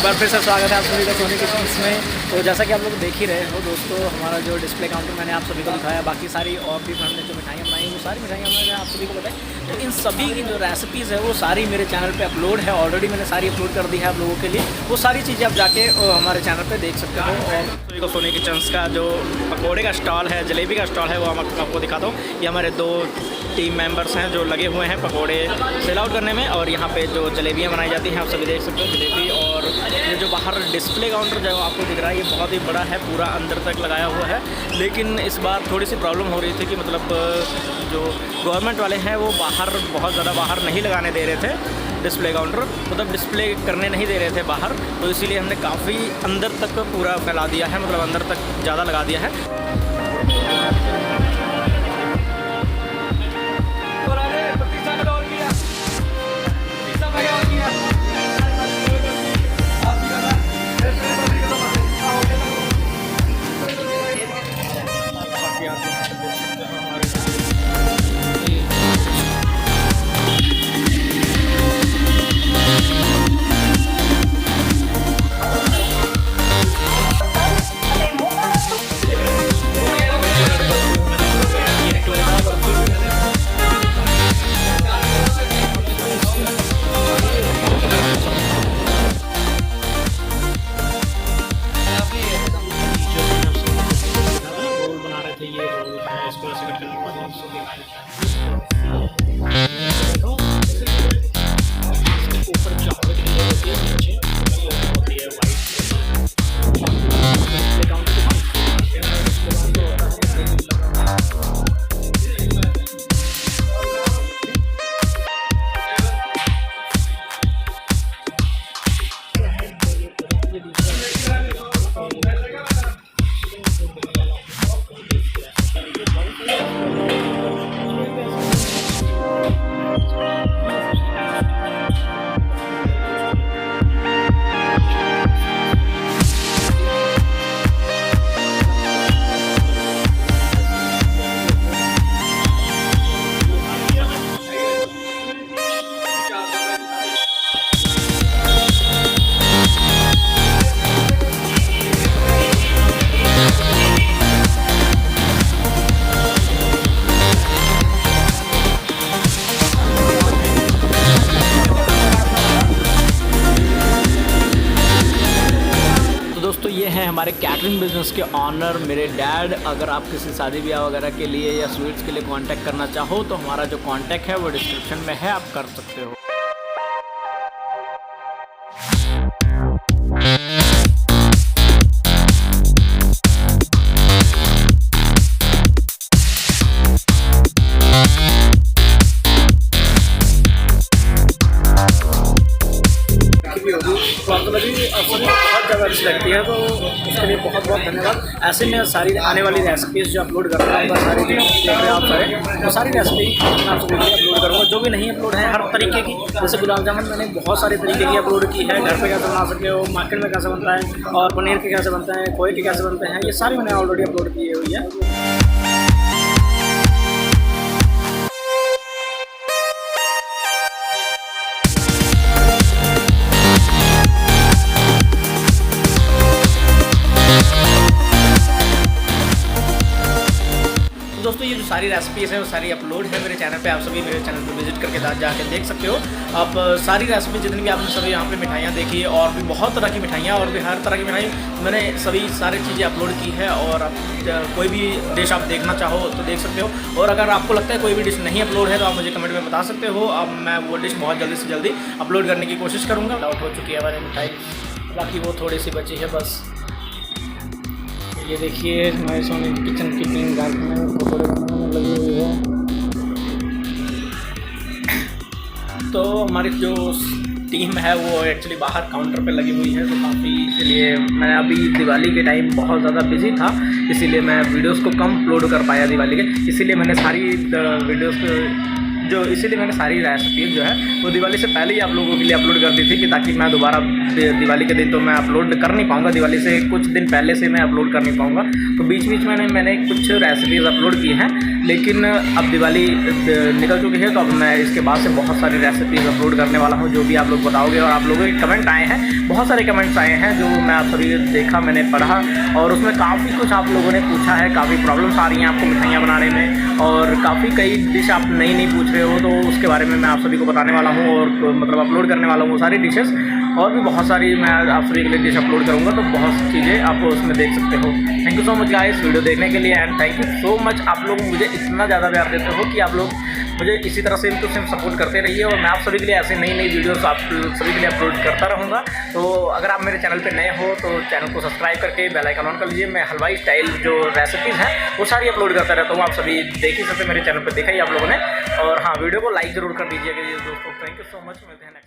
बार फिर से स्वागत है आप सभी का सोनी किचन्स में। तो जैसा कि आप लोग देख ही रहे हो दोस्तों, हमारा जो डिस्प्ले काउंटर मैंने आप सभी को दिखाया, बाकी सारी और भी हमने जो मिठाइयाँ बनाई वो सारी मिठाइयाँ मैंने आप सभी को बताई। तो इन सभी की जो रेसिपीज़ है वो सारी मेरे चैनल पे अपलोड है, ऑलरेडी मैंने सारी अपलोड कर दी है आप लोगों के लिए। वो सारी चीज़ें आप जाके हमारे चैनल पर देख सकते हो। और सभी को सोनी किचन्स का जो पकौड़े का स्टॉल है, जलेबी का स्टॉल है, वो हम आपको दिखाता हूँ। ये हमारे 2 टीम मेंबर्स हैं जो लगे हुए हैं पकौड़े सेल आउट करने में, और यहाँ पे जो जलेबियाँ बनाई जाती हैं आप सभी देख सकते हो जलेबी। और ये जो बाहर डिस्प्ले काउंटर जो आपको दिख रहा है ये बहुत ही बड़ा है, पूरा अंदर तक लगाया हुआ है। लेकिन इस बार थोड़ी सी प्रॉब्लम हो रही थी कि मतलब जो गवर्नमेंट वाले हैं वो बाहर बहुत ज़्यादा बाहर नहीं लगाने दे रहे थे डिस्प्ले काउंटर, मतलब डिस्प्ले करने नहीं दे रहे थे बाहर। तो इसीलिए हमने काफ़ी अंदर तक पूरा फैला दिया है, मतलब अंदर तक ज़्यादा लगा दिया है। दोस्तों ये हैं हमारे कैटरिंग बिजनेस के ऑनर मेरे डैड। अगर आप किसी शादी ब्याह वगैरह के लिए या स्वीट्स के लिए कांटेक्ट करना चाहो तो हमारा जो कांटेक्ट है वो डिस्क्रिप्शन में है, आप कर सकते हो। तो आपको लगी सभी बहुत ज़्यादा अच्छी लगती है, तो उसके लिए बहुत बहुत धन्यवाद। ऐसे में सारी आने वाली रेसिपीज़ जो अपलोड कर रहा हूँ, सारी देख रहे हैं आप सारे, वो सारी रेसिपी मैं आप सबके लिए अपलोड करूँगा। जो भी नहीं अपलोड है हर तरीके की, जैसे गुलाब जामुन मैंने बहुत सारे तरीके की अपलोड की है, घर पे कैसे बना सकते हो, मार्केट में कैसे बनता है, और पनीर के कैसे बनते हैं, खोए के कैसे बनते हैं, ये सारी मैंने ऑलरेडी अपलोड की हुई है। दोस्तों ये जो सारी रेसिपीज़ हैं वो सारी अपलोड है मेरे चैनल पे, आप सभी मेरे चैनल पे विजिट करके जाके देख सकते हो। आप सारी रेसिपी जितनी भी आपने सभी यहाँ पे मिठाइयाँ देखी है, और भी बहुत तरह की मिठाइयाँ, और भी हर तरह की मिठाई मैंने सभी सारी चीज़ें अपलोड की है। और आप कोई भी डिश आप देखना चाहो तो देख सकते हो, और अगर आपको लगता है कोई भी डिश नहीं अपलोड है तो आप मुझे कमेंट में बता सकते हो। अब मैं वो डिश बहुत जल्दी से जल्दी अपलोड करने की कोशिश करूँगा। आउट हो चुकी है हमारी मिठाई, बाकी वो थोड़ी सी बची है बस। ये देखिए हमारे सोनी किचन की टीम पकौड़े बनाने में लगी हुई है। तो हमारी जो टीम है वो एक्चुअली बाहर काउंटर पे लगी हुई है, तो काफ़ी, इसीलिए मैं अभी दिवाली के टाइम बहुत ज़्यादा बिजी था, इसीलिए मैं वीडियोस को कम अपलोड कर पाया दिवाली के। इसीलिए मैंने सारी वीडियोस जो इसीलिए मैंने सारी रेसिपीज़ जो है वो दिवाली से पहले ही आप लोगों के लिए अपलोड कर दी थी कि ताकि मैं दोबारा दिवाली के दिन तो मैं अपलोड कर नहीं पाऊँगा, दिवाली से कुछ दिन पहले से मैं अपलोड कर नहीं पाऊँगा। तो बीच बीच में मैंने कुछ रेसिपीज़ अपलोड की हैं, लेकिन अब दिवाली निकल चुकी है तो अब मैं इसके बाद से बहुत सारी रेसिपीज़ अपलोड करने वाला हूँ, जो भी आप लोग बताओगे। और आप लोगों के कमेंट आए हैं, बहुत सारे कमेंट्स आए हैं जो मैं आप सभी देखा, मैंने पढ़ा, और उसमें काफ़ी कुछ आप लोगों ने पूछा है, काफ़ी प्रॉब्लम्स आ रही हैं आपको मिठाइयाँ बनाने में, और काफ़ी कई डिश आप नई नई पूछ रहे हो, तो उसके बारे में मैं आप सभी को बताने वाला हूँ और मतलब अपलोड करने वाला हूँ वो सारी डिशेस। और भी बहुत सारी मैं आप सभी के लिए डिश अपलोड करूँगा, तो बहुत सी चीज़ें आप उसमें देख सकते हो। Thank you so much guys video देखने के लिए, and thank you so much आप लोग मुझे इतना ज़्यादा प्यार देते हो कि आप लोग मुझे इसी तरह से तो सिर्फ सपोर्ट करते रहिए, और मैं आप सभी के लिए ऐसे नई नई वीडियोस आप सभी के लिए अपलोड करता रहूँगा। तो अगर आप मेरे चैनल पे नए हो तो चैनल को सब्सक्राइब करके बेल आइकन ऑन कर लीजिए। मैं हलवाई स्टाइल जो रेसिपीज़ हैं वो सारी अपलोड करता रहता हूँ, आप सभी देख ही सकते मेरे चैनल पर, देखा ही आप लोगों ने। और हाँ, वीडियो को लाइक ज़रूर कर दीजिएगा दोस्तों। थैंक यू सो मच, मिलते हैं।